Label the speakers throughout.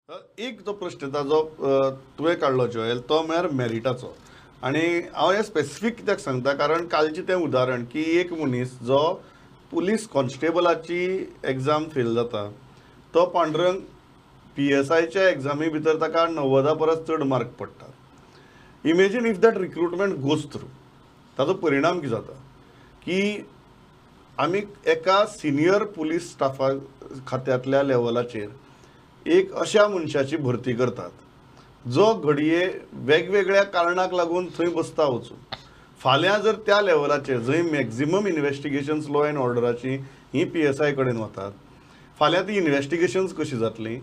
Speaker 1: एक जो प्रश्न येता जो तुवें काडलो जोएल तो म्हळ्यार मेरिटाचो आनी हांव हे स्पेसिफीक कित्याक सांगता कारण कालचें तें उदाहरण की एक मनीस जो पुलीस कॉन्स्टेबलाची एग्जाम फेल जाता तो पांडुरंग PSIच्या एग्जामी भितर ताका 90 परस चड मार्क पडटा. Imagine if that recruitment goes through ताचो परिणाम कितें जाता की आमी एका सिनियर पुलीस स्टाफा खात्यांतल्या लेवलाचेर एक अशा मनशाची भरती करतात जो घडये वेगवेगळ्या कारणाक लागून थंय बसता वचून फाल्यां जर त्या लेवलाचेर जंय मॅक्झिमम इन्व्हेस्टिगेशन्स लॉ एंड ऑर्डराची ही PSI कडेन वतात फाल्यां ती इन्व्हेस्टिगेशन्स कशी जातली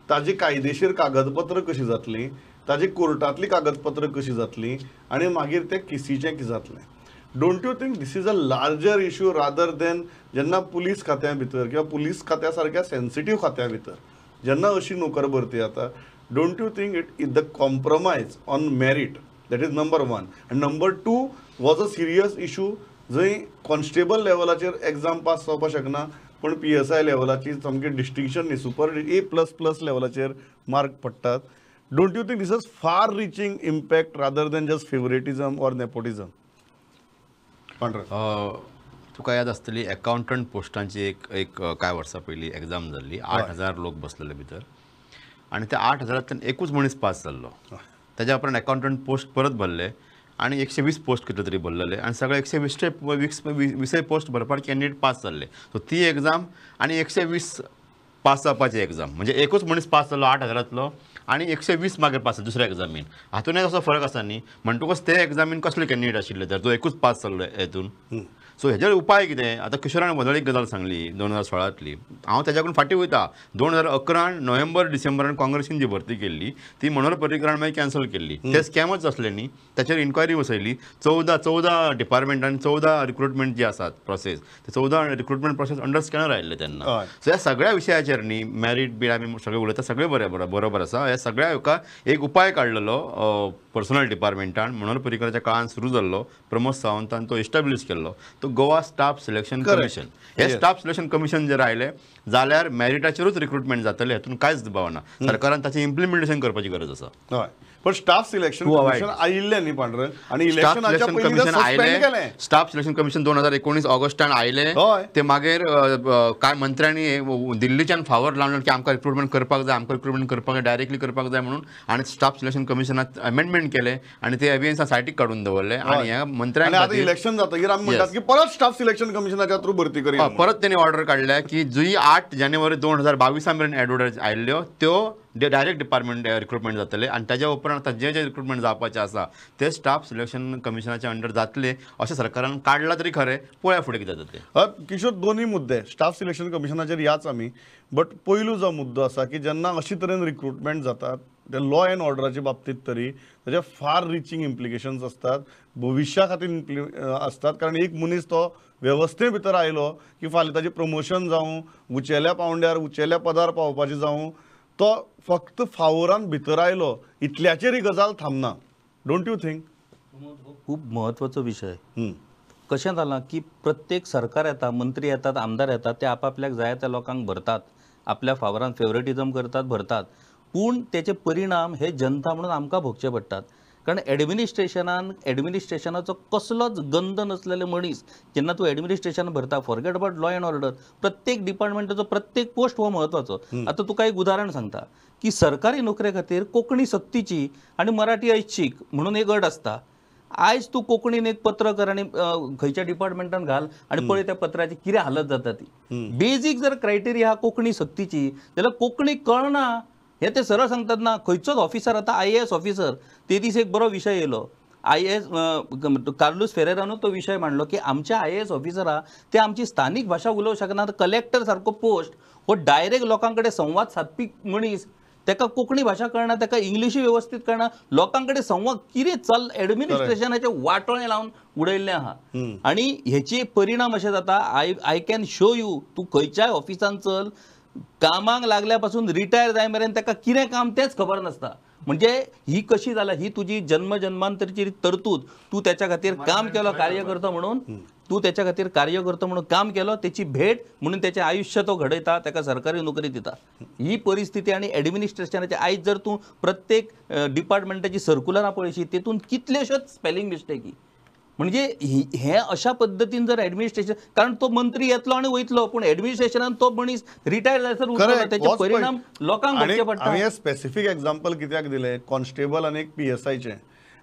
Speaker 1: ताजी कायदेशीर कागदपत्र कशी जातली ताजी कोर्टातली कागदपत्र कशी जातली आनी मागीर ते केसीचें कितें जातलें. Don't you think this is a larger issue rather than जेन्ना पुलीस खात्या भितर किंवा पुलीस खात्या सारक्या सेन्सिटीव खात्या भितर जेन्ना अशी नोकर भरती जाता don't you think it is the compromise on merit that is number 1 आनी number 2 was a serious issue जंय कॉन्स्टेबल लेवलाचेर एग्जाम पास जावपाक शकना पण PSI लेवलाची सामकी डिस्टिंक्शन न्ही सुपर A++ लेवलाचेर मार्क पडटात. Don't you think this is far reaching impact rather than just favouritism or nepotism.
Speaker 2: तुका याद आसतली अकाउंटंट पोस्टांची एक काय वर्सां पयलीं एग्जाम जाल्ली 8,000 लोक बसलेले भितर आनी त्या 8,000तल्यान एकूच मनीस पास जाल्लो. तेज्या उपरांत अकाउंटंट पोस्ट परत भरले आनी 120 पोस्ट कितले तरी भरलेले आनी सगळे 120 पोस्ट भरपाक कॅन्डिडेट पास जाल्ले. सो ती एग्जाम आनी 120 पास जावपाची एग्जाम म्हणजे एकूच मनीस पास जालो 8,000तलो आनी 120 मागीर पास दुसऱ्या एग्जामीन. हातून असो फरक आसा न्ही म्हणटकूच ते एग्जामीन कसले कॅन्डिडेट आशिल्ले तर जो एकूच पास जाल्लो हेतून. सो हेजेर उपाय कितें आतां किशोरान मदळ एक गजाल सांगली 2016तली हांव तेज्याकून फाटीं वयता 2011 नोव्हेंबर डिसेंबरान काँग्रेसीन जी भरती केल्ली ती मनोहर पर्रीकरान मागीर कॅन्सल केल्ली. ते स्कॅमच आसले न्ही त्याचेर इन्क्वायरी बसयली 14 डिपार्टमेंटांनी 14 रिक्रुटमेंट जी आसात प्रोसेस ते 14 रिक्रुटमेंट प्रोसेस अंडर स्कॅनर आयिल्ले तेन्ना. सो ह्या सगळ्या विशयाचेर न्ही मेरीट बी आमी सगळे उलयता सगळे बरोबर आसा. ह्या सगळ्या हेका एक उपाय काडलेलो पर्सनल डिपार्टमेंटान मनोहर पर्रीकराच्या काळान सुरू जाल्लो प्रमोद सावंतान तो एस्टॅब्लीश केल्लो तो गोवा स्टाफ सिलेक्शन कमिशन. हे स्टाफ सिलेक्शन कमिशन जर आयले जाल्यार मेरिटाचेरूच रिक्रुटमेंट जातले हातून कांयच दुबावना. सरकारान ताचें इम्प्लिमेंटेशन करपाची गरज आसा.
Speaker 1: पण स्टाफ सिलेक्शन कमिशन आयिल्ले न्ही पांडुरंग आनी इलेक्शनाच्या पयलीं सस्पेंड केलें.
Speaker 2: स्टाफ सिलेक्शन कमिशन 2019 ऑगस्टान आयले ते मागीर कांय मंत्र्यांनी दिल्लीच्यान फावर लावन की आमकां रिक्रुटमेंट करपाक जाय डायरेक्टली करपाक जाय म्हणून आनी स्टाफ सिलेक्शन कमिशनात अमेंडमेंट केले आनी ते एव्हियन्स सायटीक काडून दवरले आनी ह्या मंत्र्यांक
Speaker 1: इलेक्शन जातकीर आमी म्हणटात की परत स्टाफ सिलेक्शन कमिशनाच्या थ्रू भरती करूया.
Speaker 2: परत त्यांनी ऑर्डर काडल्या की जी 8 जानेवारी 2022 मेरेन एडवर्टायज आयल्ल्यो त्यो डायरेक्ट डिपार्टमेंट रिक्रुटमेंट जातले आनी ताज्या उपरांत जे रिक्रुटमेंट जावपाचे आसा ते स्टाफ सिलेक्शन कमिशनाच्या अंडर जातले अशें सरकारान काडला तरी खरें पळया फुडें कितें जाता तें.
Speaker 1: किशोर दोनूय मुद्दे स्टाफ सिलेक्शन कमिशनाचेर याच आमी बट पयलू जो मुद्दो आसा की जेन्ना अशे तरेन रिक्रुटमेंट जातात ते लॉ एंड ऑर्डराच्या बाबतींत तरी ताचे फार रिचींग इम्प्लिकेशन्स असतात भविश्या खातीर असतात कारण एक मनीस तो वेवस्थे भितर आयलो की फाल्यां ताजें प्रमोशन जावं उंचेल्या पावंड्यार उंचेल्या पदार पावपाचें जावं तो फक्त फावोरान भितर आयलो इतल्याचेर ही गजाल थांबना. Don't you think.
Speaker 3: खूब म्हत्वाचो विशय. कशें जालां की प्रत्येक सरकार येता मंत्री येतात आमदार येतात ते आपापल्याक जाय त्या लोकांक भरतात आपल्या फावरान फेवरेटिझम करतात भरतात पूण तेचे परिणाम हे जनता म्हणून आमकां भोगचे पडटात. कारण एडमिनिस्ट्रेशनाचो कसलोच गंध नसलेले मनीस जेन्ना तूं एडमिनिस्ट्रेशन भरता forget about law end order प्रत्येक डिपार्टमेंटाचो प्रत्येक पोस्ट हो म्हत्वाचो. आतां तुका एक उदाहरण सांगता की सरकारी नोकरे खातीर कोंकणी सक्तीची आनी मराठी ऐच्छिक म्हणून एक अट आसता. आयज तूं कोंकणीन एक पत्र कर आनी खंयच्या डिपार्टमेंटान घाल आनी पळय त्या पत्राची कितें हालत जाता ती. बेजीक जर क्रायटेरिया हा कोंकणी सक्तीची जाल्यार कोंकणी कळना हे ते सरळ सांगतात ना. खंयचोच ऑफिसर आता IAS ऑफिसर ते दीस एक बरो विशय येयलो IAS कार्लोस फेरेरानो तो विशय मांडलो की आमच्या IAS ऑफिसरा ते आमची स्थानिक भाषा उलोवंक शकना. कलेक्टर सारको पोस्ट हो डायरेक्ट लोकां कडेन संवाद साधपी मनीस ताका कोंकणी भाषा कळना ताका इंग्लिशूय वेवस्थीत कळना लोकां कडेन संवाद कितें चल एडमिनिस्ट्रेशनाचे वाटोळे लावन उडयल्ले आहा. आनी हेचे परिणाम अशें जाता आय कॅन शो यू तूं खंयच्याय ऑफिसान चल कामाक लागल्या पासून रिटायर जाय मेरेन ताका कितें काम तेच खबर नासता. म्हणजे ही कशी जाल्या ही तुजी जन्मजन्मांतरची तरतूद तूं त्याच्या खातीर काम केलो कार्य करता म्हणून तूं त्याच्या खातीर कार्य करता म्हणून काम केलो, त्याची भेट म्हणून त्याचें आयुश्य तो घडयता, ताका सरकारी नोकरी दिता. ही परिस्थिती आनी एडमिनिस्ट्रेशनाची आयज जर तूं प्रत्येक डिपार्टमेंटाची सर्क्युलरां पळयशी तेतून कितल्योश्योच स्पेलिंग मिस्टेकी. म्हणजे हे अशा पद्दतीन जर एडमिनिस्ट्रेशन, कारण तो मंत्री येतलो आणि वयतलो, पूण एडमिनिस्ट्रेशनान तो मनीस रिटायर जायसर उरलो, त्याचे परिणाम लोकांक भोगचे पडटा.
Speaker 1: हांवें हे स्पेसिफीक एग्जांपल कित्याक दिलें कॉन्स्टेबल आनी एक PSIचें,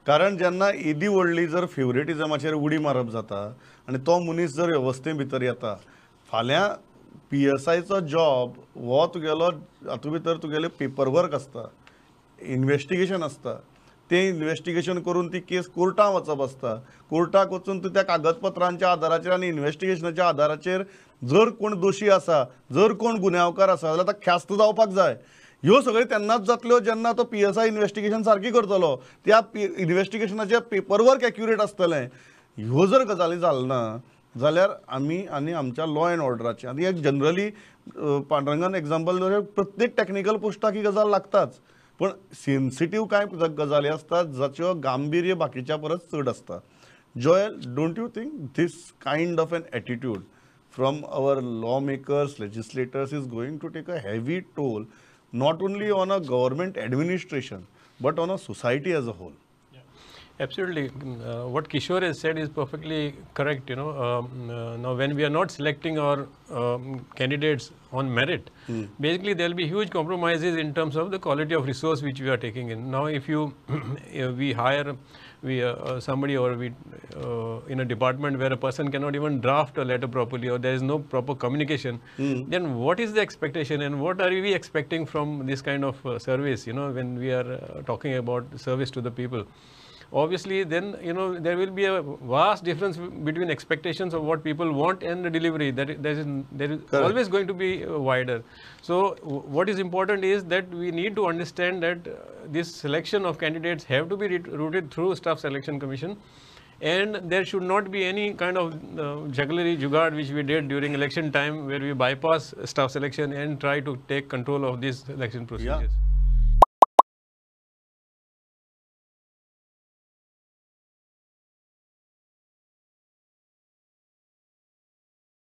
Speaker 1: कारण जेन्ना एदी व्हडली जर फेवरेटिजमाचेर उडी मारप जाता आनी तो मनीस जर वेवस्थे भितर येता, फाल्यां PSIचो जॉब हो तुगेलो हातूंत भितर तुगेले पेपर वर्क आसता, इन्व्हेस्टिगेशन आसता, तें इन्व्हेस्टिगेशन करून ती केस कोर्टां वचप आसता, कोर्टाक वचून तूं त्या कागदपत्रांच्या आदाराचेर आनी इन्व्हेस्टिगेशनाच्या आदाराचेर जर कोण दोशी आसा, जर कोण गुन्यांवकार आसा जाल्यार ताका ख्यास्त जावपाक जाय. ह्यो सगळ्यो तेन्नाच जातल्यो जेन्ना तो PSI इन्व्हेस्टिगेशन सारकी करतलो, त्या इन्व्हेस्टिगेशनाचें पेपर वर्क एक्युरेट आसतलें. ह्यो जर गजाली जालना जाल्यार आमी आनी आमच्या लॉ एंड ऑर्डराचें, आनी एक जनरली पांडुरंगान एग्जांपल दिलें, प्रत्येक टॅक्निकल पोस्टाक ही गजाल लागताच, पण सेन्सिटीव कांय गजाली आसतात जाच्यो गांभीर्य बाकीच्या परस चड आसता. Joel, don't you think these kind of an attitude from our lawmakers, legislators is going to take a heavy toll not only on a government administration but on a society as a whole?
Speaker 4: Absolutely. What Kishore has said is perfectly correct. Now when we are not selecting our candidates on merit, basically there will be huge compromises in terms of the quality of resource which we are taking in. Now if you we hire somebody, or we in a department where a person cannot even draft a letter properly, or there is no proper communication, then what is the expectation and what are we expecting from this kind of service, when we are talking about service to the people? Obviously then there will be a vast difference between expectations of what people want and the delivery. There is always going to be wider. So what is important is that we need to understand that this selection of candidates have to be routed through Staff Selection Commission, and there should not be any kind of jugglery jugaad which we did during election time, where we bypass staff selection and try to take control of these election procedures.